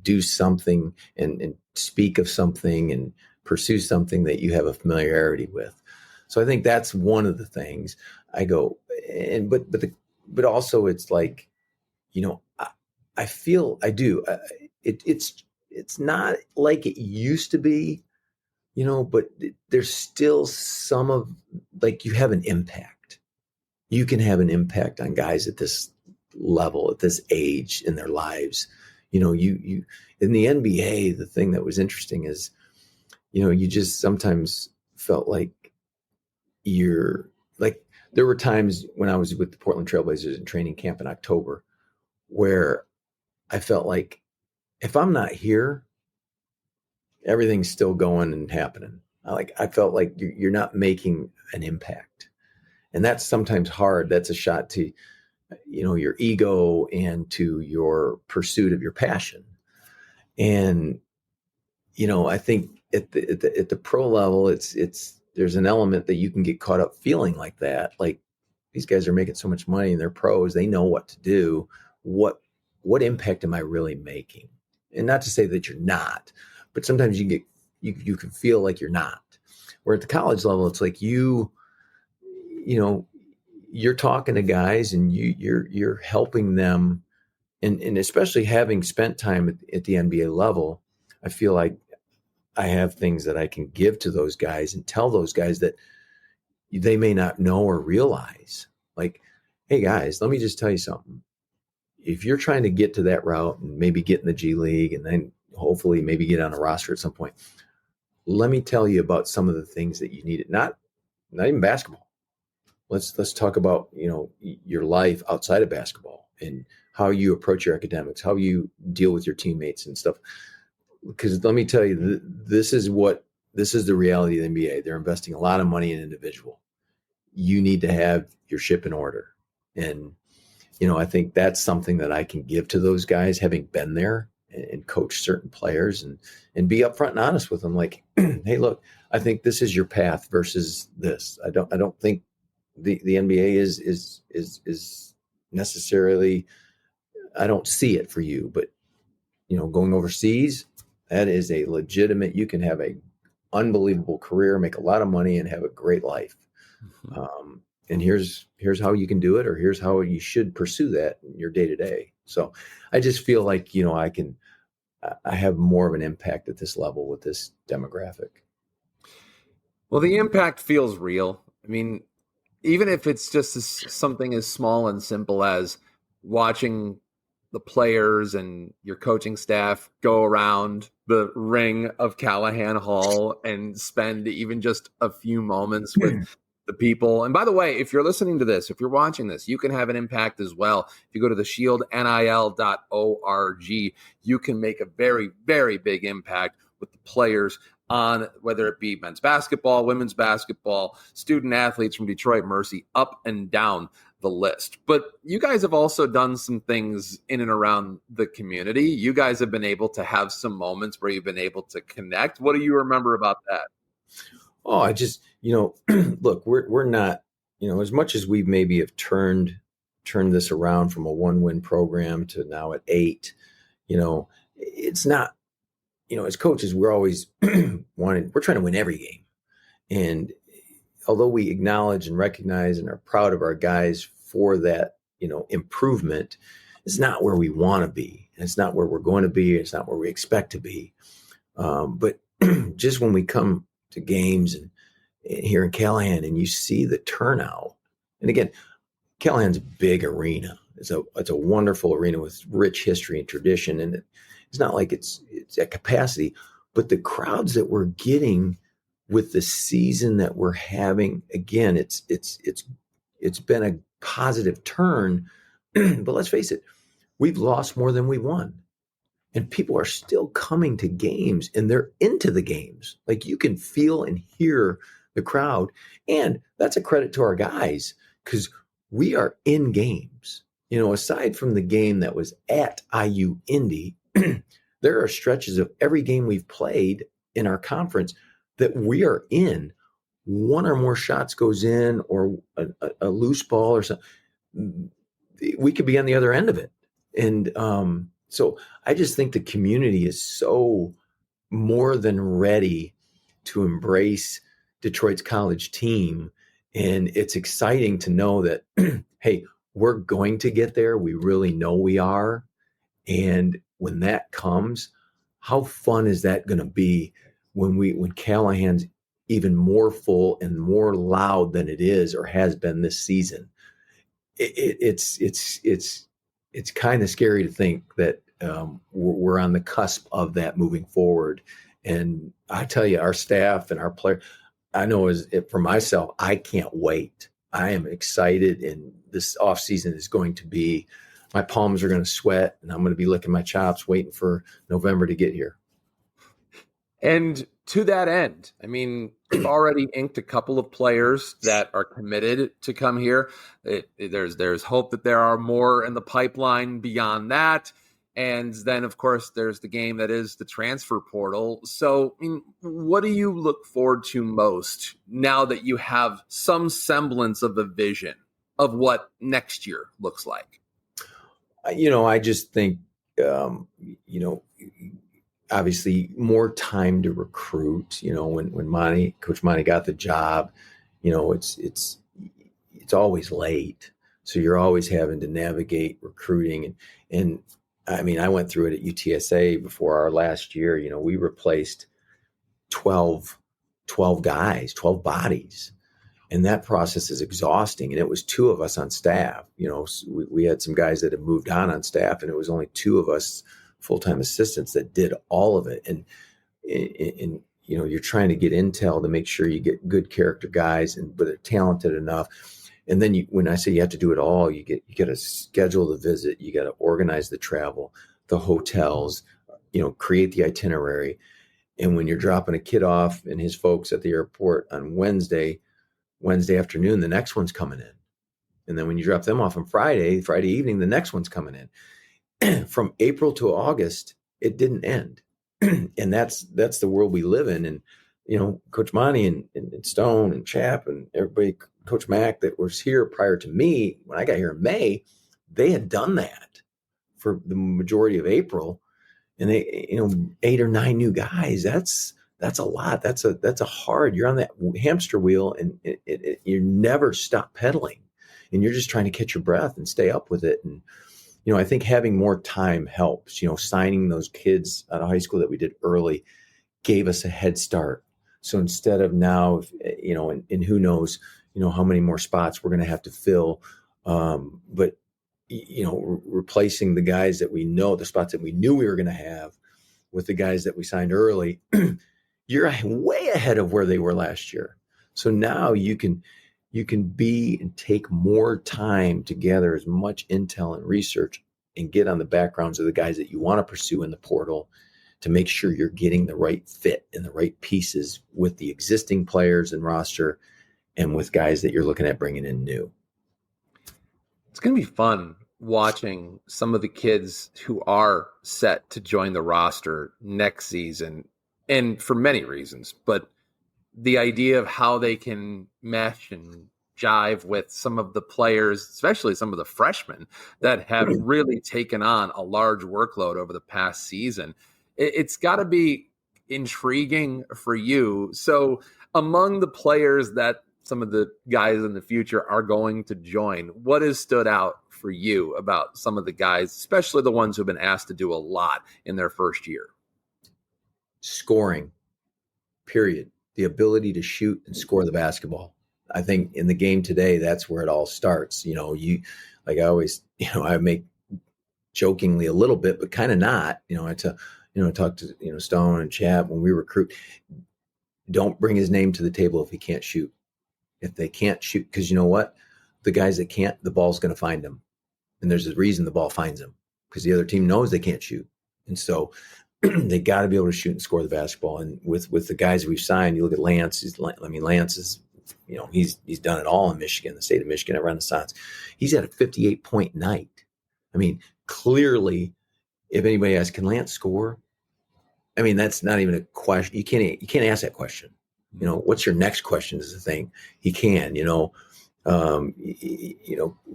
do something and speak of something and pursue something that you have a familiarity with. So I think that's one of the things I go, and but also it's like, I feel I do. It's not like it used to be, but there's still some of, like, you have an impact. You can have an impact on guys at this level, at this age in their lives. You in the NBA, the thing that was interesting is, you just sometimes felt like you're like, there were times when I was with the Portland Trailblazers in training camp in October where I felt like if I'm not here, everything's still going and happening. I felt like you're not making an impact. And that's sometimes hard. That's a shot to, your ego and to your pursuit of your passion. And, I think at the pro level, there's an element that you can get caught up feeling like that. Like, these guys are making so much money and they're pros. They know what to do. What impact am I really making? And not to say that you're not, but sometimes you can feel like you're not. Where at the college level, it's like you're talking to guys and you're helping them, and especially having spent time at the NBA level, I feel like I have things that I can give to those guys and tell those guys that they may not know or realize. Like, hey guys, let me just tell you something. If you're trying to get to that route and maybe get in the G League and then hopefully maybe get on a roster at some point, let me tell you about some of the things that you need. Not even basketball. Let's talk about, your life outside of basketball and how you approach your academics, how you deal with your teammates and stuff. Because let me tell you, this is the reality of the NBA. They're investing a lot of money in individual. You need to have your ship in order. And, I think that's something that I can give to those guys, having been there and coach certain players and be upfront and honest with them. Like, hey, look, I think this is your path versus this. I don't think the NBA is necessarily, I don't see it for you, but going overseas, that is a legitimate, you can have a unbelievable career, make a lot of money and have a great life. Mm-hmm. And here's how you can do it, or here's how you should pursue that in your day to day. So I just feel like, I have more of an impact at this level with this demographic. Well, the impact feels real. I mean, even if it's just something as small and simple as watching the players and your coaching staff go around the ring of Callahan Hall and spend even just a few moments with the people. And by the way, if you're listening to this, if you're watching this, you can have an impact as well. If you go to theshieldnil.org, you can make a very, very big impact with the players on whether it be men's basketball, women's basketball, student athletes from Detroit Mercy, up and down the list. But you guys have also done some things in and around the community. You guys have been able to have some moments where you've been able to connect. What do you remember about that? Oh, I just, look, we're not, as much as we maybe have turned this around from a 1-win program to now at 8, it's not, as coaches, we're always we're trying to win every game. And although we acknowledge and recognize and are proud of our guys for that, improvement, it's not where we want to be. And it's not where we're going to be. It's not where we expect to be. But just when we come to games and here in Callahan and you see the turnout, and again, Callahan's a big arena. It's a wonderful arena with rich history and tradition. And it's not like it's at capacity, but the crowds that we're getting with the season that we're having, again, it's been a positive turn. But let's face it, we've lost more than we won. And people are still coming to games and they're into the games. Like, you can feel and hear the crowd. And that's a credit to our guys because we are in games. Aside from the game that was at IU Indy, there are stretches of every game we've played in our conference that we are in. One or more shots goes in, or a loose ball or something. We could be on the other end of it. And so I just think the community is so more than ready to embrace Detroit's college team. And it's exciting to know that, hey, we're going to get there. We really know we are. And when that comes, how fun is that going to be when Callahan's even more full and more loud than it is or has been this season? It's kind of scary to think that we're on the cusp of that moving forward. And I tell you, our staff and our players, I know for myself, I can't wait. I am excited, and this offseason is going to be, my palms are going to sweat, and I'm going to be licking my chops waiting for November to get here. And to that end, I mean, you've already inked a couple of players that are committed to come here. There's hope that there are more in the pipeline beyond that. And then, of course, there's the game that is the transfer portal. So, I mean, what do you look forward to most now that you have some semblance of a vision of what next year looks like? I just think, obviously more time to recruit. When Coach Monty got the job, it's always late. So you're always having to navigate recruiting. And I mean, I went through it at UTSA before our last year. We replaced 12 guys, 12 bodies. And that process is exhausting. And it was 2 of us on staff. We had some guys that had moved on staff, and it was only 2 of us full-time assistants that did all of it. And you're trying to get intel to make sure you get good character guys, but they're talented enough. And then when I say you have to do it all, you got to schedule the visit, you got to organize the travel, the hotels, create the itinerary. And when you're dropping a kid off and his folks at the airport on Wednesday afternoon, the next one's coming in. And then when you drop them off on Friday evening, the next one's coming in. From April to August, it didn't end. And that's the world we live in. And, Coach Monty and Stone and Chap and everybody, Coach Mack that was here prior to me, when I got here in May, they had done that for the majority of April. And they, 8 or 9 new guys, that's a lot. That's a hard, you're on that hamster wheel, and you never stop pedaling, and you're just trying to catch your breath and stay up with it. And, I think having more time helps. Signing those kids out of high school that we did early gave us a head start. So instead of now, and who knows, how many more spots we're going to have to fill. But, replacing the guys that we know, the spots that we knew we were going to have with the guys that we signed early, you're way ahead of where they were last year. So now you can be and take more time to gather as much intel and research and get on the backgrounds of the guys that you want to pursue in the portal to make sure you're getting the right fit and the right pieces with the existing players and roster and with guys that you're looking at bringing in new. It's going to be fun watching some of the kids who are set to join the roster next season, and for many reasons, but the idea of how they can mesh and jive with some of the players, especially some of the freshmen that have really taken on a large workload over the past season. It's got to be intriguing for you. So among the players that some of the guys in the future are going to join, what has stood out for you about some of the guys, especially the ones who've been asked to do a lot in their first year? Scoring, period. The ability to shoot and score the basketball. I think in the game today, that's where it all starts. Like I always, I make jokingly a little bit, but kind of not, I talk to, Stone and Chap when we recruit, don't bring his name to the table if he can't shoot. If they can't shoot, because you know what? The guys that can't, the ball's going to find them. And there's a reason the ball finds them, because the other team knows they can't shoot. And so they got to be able to shoot and score the basketball. And with the guys we've signed, you look at Lance. Lance is, he's done it all in Michigan, the state of Michigan at Renaissance. He's had a 58-point night. I mean, clearly, if anybody asks, can Lance score? I mean, that's not even a question. You can't ask that question. What's your next question is the thing. He can.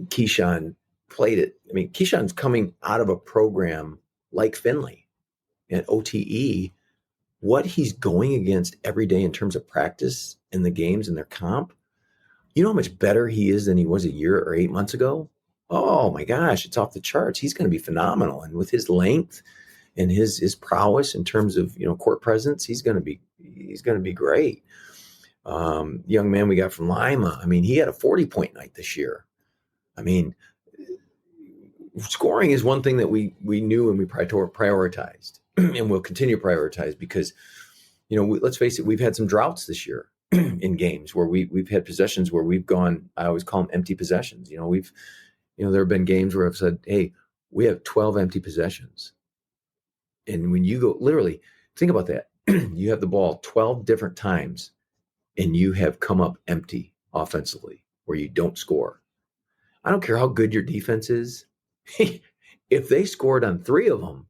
Keyshawn played it. I mean, Keyshawn's coming out of a program like Finley and OTE what he's going against every day in terms of practice and the games and their comp, you know how much better he is than he was a year or 8 months ago? Oh my gosh, it's off the charts. He's going to be phenomenal. And with his length and his prowess in terms of, court presence, he's going to be great. Young man we got from Lima, I mean, he had a 40-point night this year. I mean, scoring is one thing that we knew and we prioritized and we'll continue to prioritize because, let's face it, we've had some droughts this year in games where we've had possessions where we've gone, I always call them empty possessions. There have been games where I've said, hey, we have 12 empty possessions. And when you go, literally, think about that. You have the ball 12 different times and you have come up empty offensively where you don't score. I don't care how good your defense is. If they scored on 3 of them,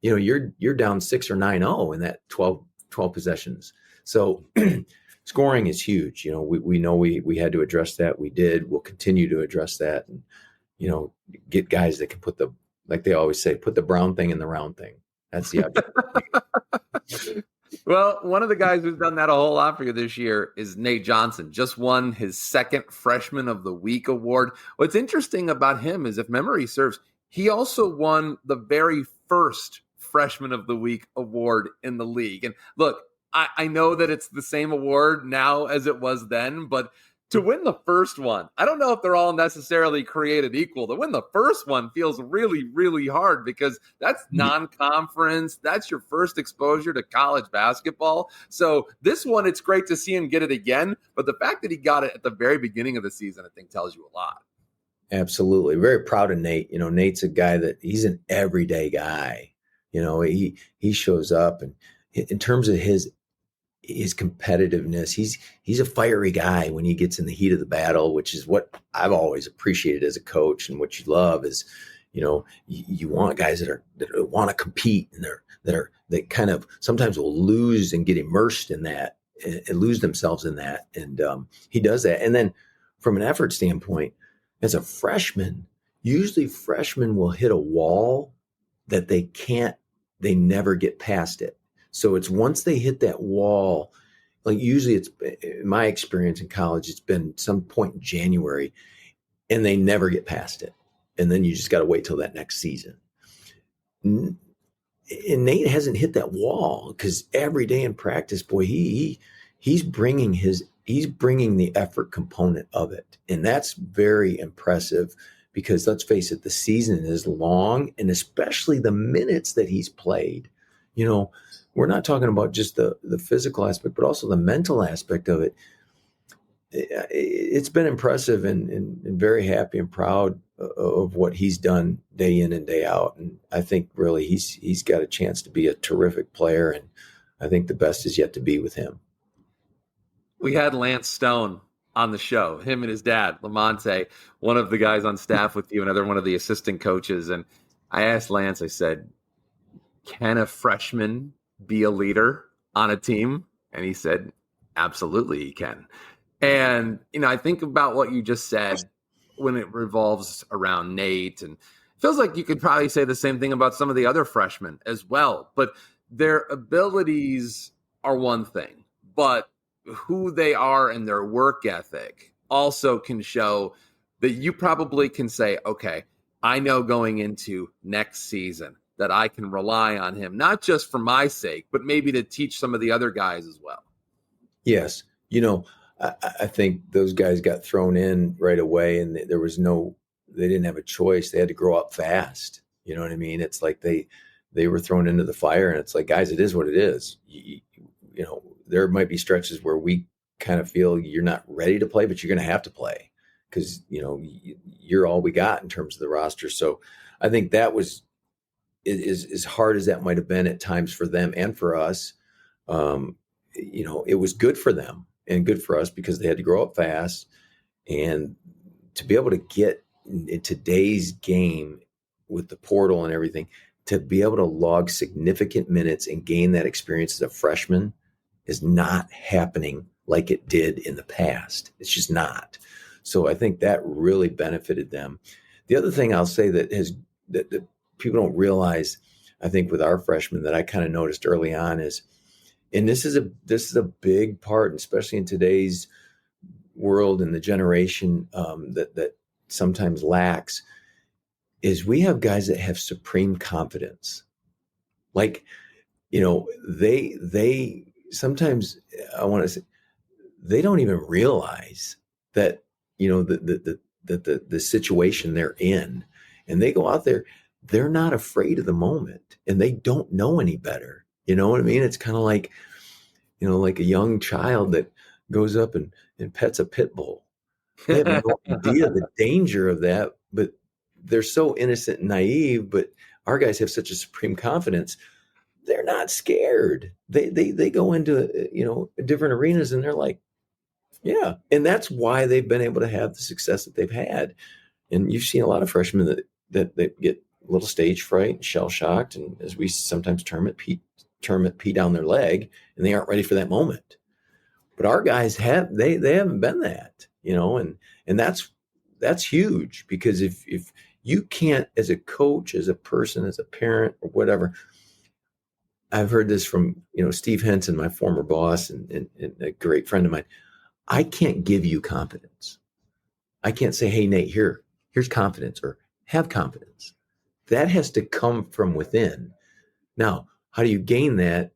you're down 6 or 9-0 in that 12 possessions. So scoring is huge. We know we had to address that. We did. We'll continue to address that and, get guys that can like they always say, put the brown thing in the round thing. That's the object. Well, one of the guys who's done that a whole lot for you this year is Nate Johnson. Just won his second Freshman of the Week award. What's interesting about him is, if memory serves, he also won the very first Freshman of the Week award in the league. And look, I know that it's the same award now as it was then, but to win the first one, I don't know if they're all necessarily created equal. To win the first one feels really, really hard because that's non-conference. That's your first exposure to college basketball. So this one, it's great to see him get it again. But the fact that he got it at the very beginning of the season, I think tells you a lot. Absolutely. Very proud of Nate. Nate's a guy that he's an everyday guy. He shows up, and in terms of his competitiveness, he's a fiery guy when he gets in the heat of the battle, which is what I've always appreciated as a coach. And what you love is, you want guys that want to compete and that kind of sometimes will lose and get immersed in that and lose themselves in that. And he does that. And then from an effort standpoint, as a freshman, usually freshmen will hit a wall that they never get past it. So it's once they hit that wall, like usually it's, in my experience in college, it's been some point in January and they never get past it. And then you just got to wait till that next season. And Nate hasn't hit that wall because every day in practice, boy, he's bringing the effort component of it. And that's very impressive because let's face it, the season is long, and especially the minutes that he's played. We're not talking about just the physical aspect, but also the mental aspect of it. It's been impressive and very happy and proud of what he's done day in and day out. And I think really he's got a chance to be a terrific player. And I think the best is yet to be with him. We had Lance Stone on the show, him and his dad, Lamonte, one of the guys on staff with you, another one of the assistant coaches. And I asked Lance, I said, can a freshman be a leader on a team? And he said, absolutely he can. And, I think about what you just said when it revolves around Nate, and it feels like you could probably say the same thing about some of the other freshmen as well, but their abilities are one thing, but who they are and their work ethic also can show that you probably can say, okay, I know going into next season that I can rely on him, not just for my sake, but maybe to teach some of the other guys as well. Yes. I think those guys got thrown in right away, and they didn't have a choice. They had to grow up fast. You know what I mean? It's like they were thrown into the fire, and it's like, guys, it is what it is. There might be stretches where we kind of feel you're not ready to play, but you're going to have to play because, you're all we got in terms of the roster. So I think that was, as hard as that might have been at times for them and for us, it was good for them and good for us because they had to grow up fast, and to be able to get in today's game with the portal and everything, to be able to log significant minutes and gain that experience as a freshman is not happening like it did in the past. It's just not. So I think that really benefited them. The other thing I'll say that people don't realize, I think with our freshmen that I kind of noticed early on is And this is a big part, especially in today's world and the generation that sometimes lacks, is we have guys that have supreme confidence. Like, they sometimes, I want to say, they don't even realize that, the situation they're in, and they go out there, they're not afraid of the moment, and they don't know any better. You know what I mean? It's kind of like, like a young child that goes up and pets a pit bull. They have no idea the danger of that, but they're so innocent and naive. But our guys have such a supreme confidence. They're not scared. They go into, different arenas, and they're like, yeah. And that's why they've been able to have the success that they've had. And you've seen a lot of freshmen that get a little stage fright and shell shocked, and as we sometimes term it, pee down their leg, and they aren't ready for that moment. But our guys they haven't been that, and that's huge, because if you can't, as a coach, as a person, as a parent, or whatever. I've heard this from, Steve Henson, my former boss and a great friend of mine. I can't give you confidence. I can't say, hey, Nate, here's confidence, or have confidence. That has to come from within. Now, how do you gain that?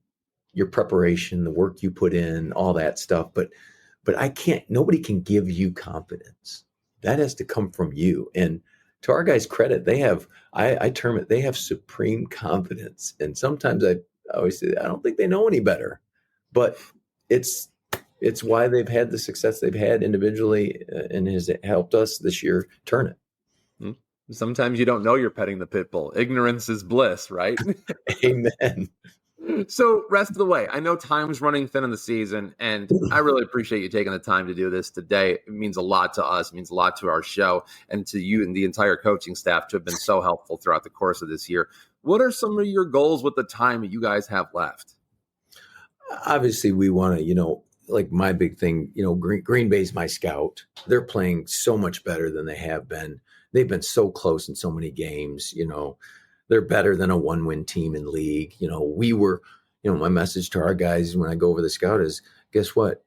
Your preparation, the work you put in, all that stuff. But nobody can give you confidence. That has to come from you. And to our guys' credit, I term it, they have supreme confidence. And sometimes I always say, I don't think they know any better, but it's why they've had the success they've had individually, and has helped us this year turn it. Sometimes you don't know you're petting the pit bull. Ignorance is bliss, right? Amen. So rest of the way, I know time's running thin in the season, and I really appreciate you taking the time to do this today. It means a lot to us. It means a lot to our show, and to you and the entire coaching staff to have been so helpful throughout the course of this year. What are some of your goals with the time that you guys have left? Obviously, we want to, like my big thing, Green Bay's my scout. They're playing so much better than they have been. They've been so close in so many games. They're better than a one-win team in league. We were, my message to our guys when I go over the scout is, guess what?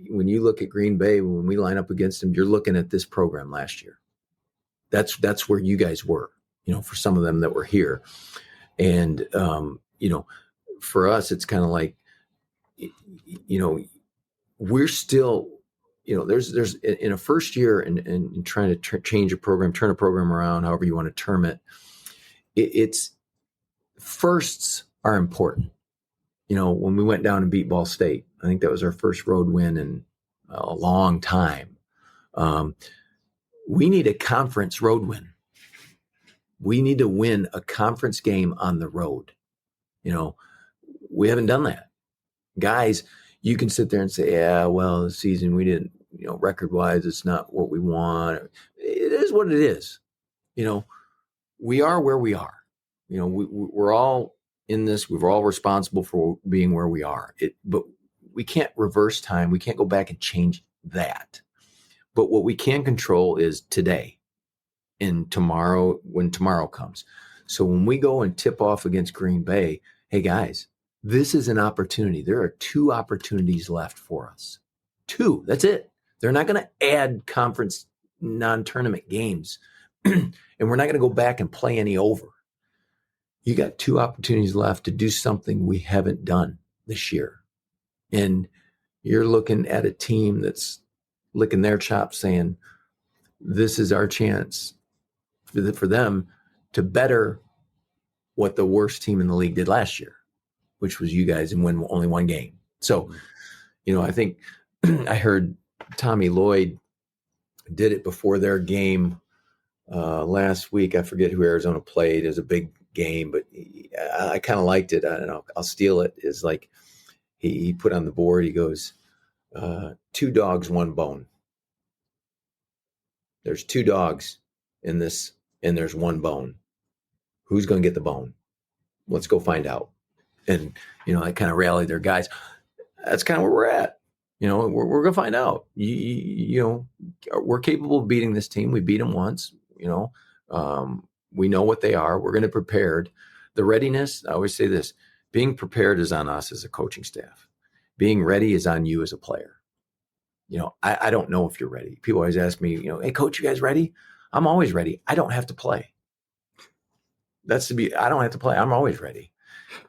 When you look at Green Bay, when we line up against them, you're looking at this program last year. That's where you guys were, for some of them that were here. And, for us, it's kind of like, we're still, there's in a first year and trying to change a program, turn a program around, however you want to term it. It's firsts are important. When we went down and beat Ball State, I think that was our first road win in a long time. We need a conference road win. We need to win a conference game on the road. We haven't done that. Guys, you can sit there and say, yeah, well, the season we didn't, record-wise, it's not what we want. It is what it is. We are where we are. We're all in this. We're all responsible for being where we are. But we can't reverse time. We can't go back and change that. But what we can control is today and tomorrow, when tomorrow comes. So when we go and tip off against Green Bay, hey, guys, this is an opportunity. There are 2 opportunities left for us. 2. That's it. They're not going to add conference non-tournament games. And we're not going to go back and play any over. You got 2 opportunities left to do something we haven't done this year. And you're looking at a team that's licking their chops saying, this is our chance for them to better what the worst team in the league did last year, which was you guys, and win only 1 game. So, I think I heard Tommy Lloyd did it before their game last week. I forget who Arizona played. It was a big game, but I kind of liked it. I don't know. I'll steal it. Is like he put on the board. He goes, 2 dogs, 1 bone. There's 2 dogs in this, and there's 1 bone. Who's going to get the bone? Let's go find out. And, I kind of rallied their guys. That's kind of where we're at. We're going to find out. We're capable of beating this team. We beat them once. We know what they are. We're going to be prepared. The readiness, I always say this, Being prepared is on us as a coaching staff. Being ready is on you as a player. I don't know if you're ready. People always ask me, hey, coach, you guys ready? I'm always ready. I don't have to play. I don't have to play. I'm always ready.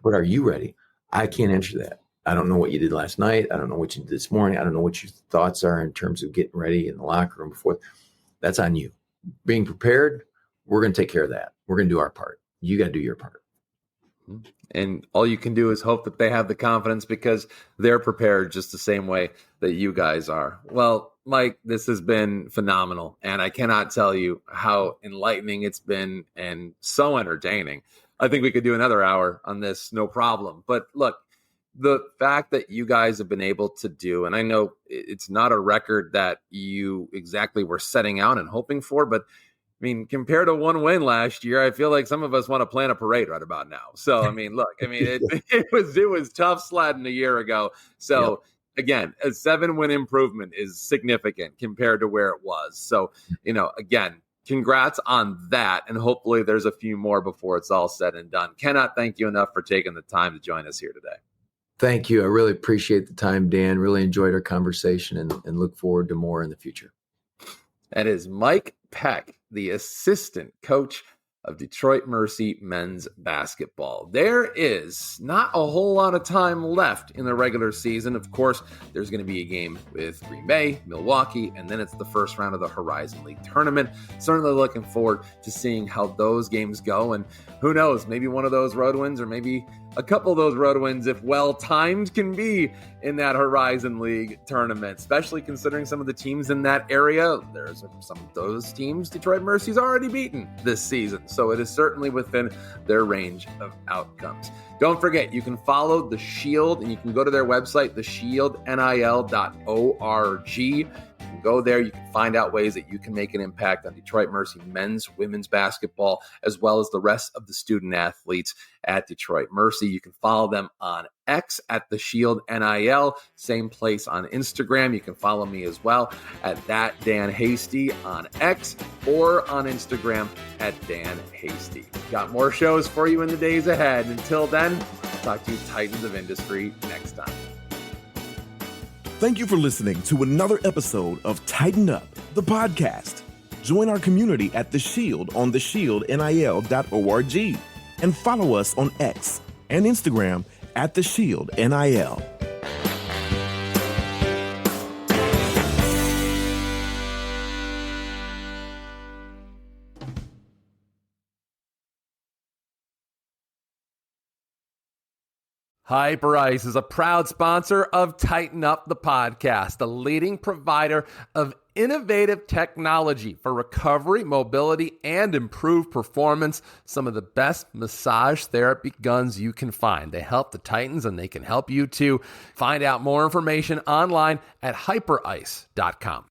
But are you ready? I can't answer that. I don't know what you did last night. I don't know what you did this morning. I don't know what your thoughts are in terms of getting ready in the locker room before. That's on you. Being prepared, we're going to take care of that. We're going to do our part. You got to do your part. And all you can do is hope that they have the confidence because they're prepared just the same way that you guys are. Well, Mike, this has been phenomenal. And I cannot tell you how enlightening it's been and so entertaining. I think we could do another hour on this, no problem. But look, the fact that you guys have been able to do, and I know it's not a record that you exactly were setting out and hoping for, but I mean, compared to one win last year, I feel like some of us want to plan a parade right about now. So, I mean, look, it was tough sledding a year ago. So, Again, a 7-win improvement is significant compared to where it was. So, again, congrats on that. And hopefully there's a few more before it's all said and done. Cannot thank you enough for taking the time to join us here today. Thank you. I really appreciate the time, Dan. Really enjoyed our conversation and look forward to more in the future. That is Mike Peck, the assistant coach of Detroit Mercy men's basketball. There is not a whole lot of time left in the regular season. Of course, there's going to be a game with Green Bay, Milwaukee, and then it's the first round of the Horizon League tournament. Certainly looking forward to seeing how those games go. And who knows, maybe one of those road wins or maybe a couple of those road wins, if well-timed, can be in that Horizon League tournament, especially considering some of the teams in that area. There's some of those teams Detroit Mercy's already beaten this season. So it is certainly within their range of outcomes. Don't forget, you can follow The Shield and you can go to their website, theshieldnil.org. You can go there. You can find out ways that you can make an impact on Detroit Mercy men's, women's basketball, as well as the rest of the student athletes at Detroit Mercy. You can follow them on X at The Shield NIL, same place on Instagram. You can follow me as well at that Dan Hasty on X or on Instagram at Dan Hasty. Got more shows for you in the days ahead. Until then, talk to you Titans of Industry next time. Thank you for listening to another episode of Tighten Up, the podcast. Join our community at The Shield on theshieldnil.org and follow us on X and Instagram at The Shield NIL. Hyperice is a proud sponsor of Tighten Up the Podcast, the leading provider of innovative technology for recovery, mobility, and improved performance. Some of the best massage therapy guns you can find. They help the Titans and they can help you too. Find out more information online at hyperice.com.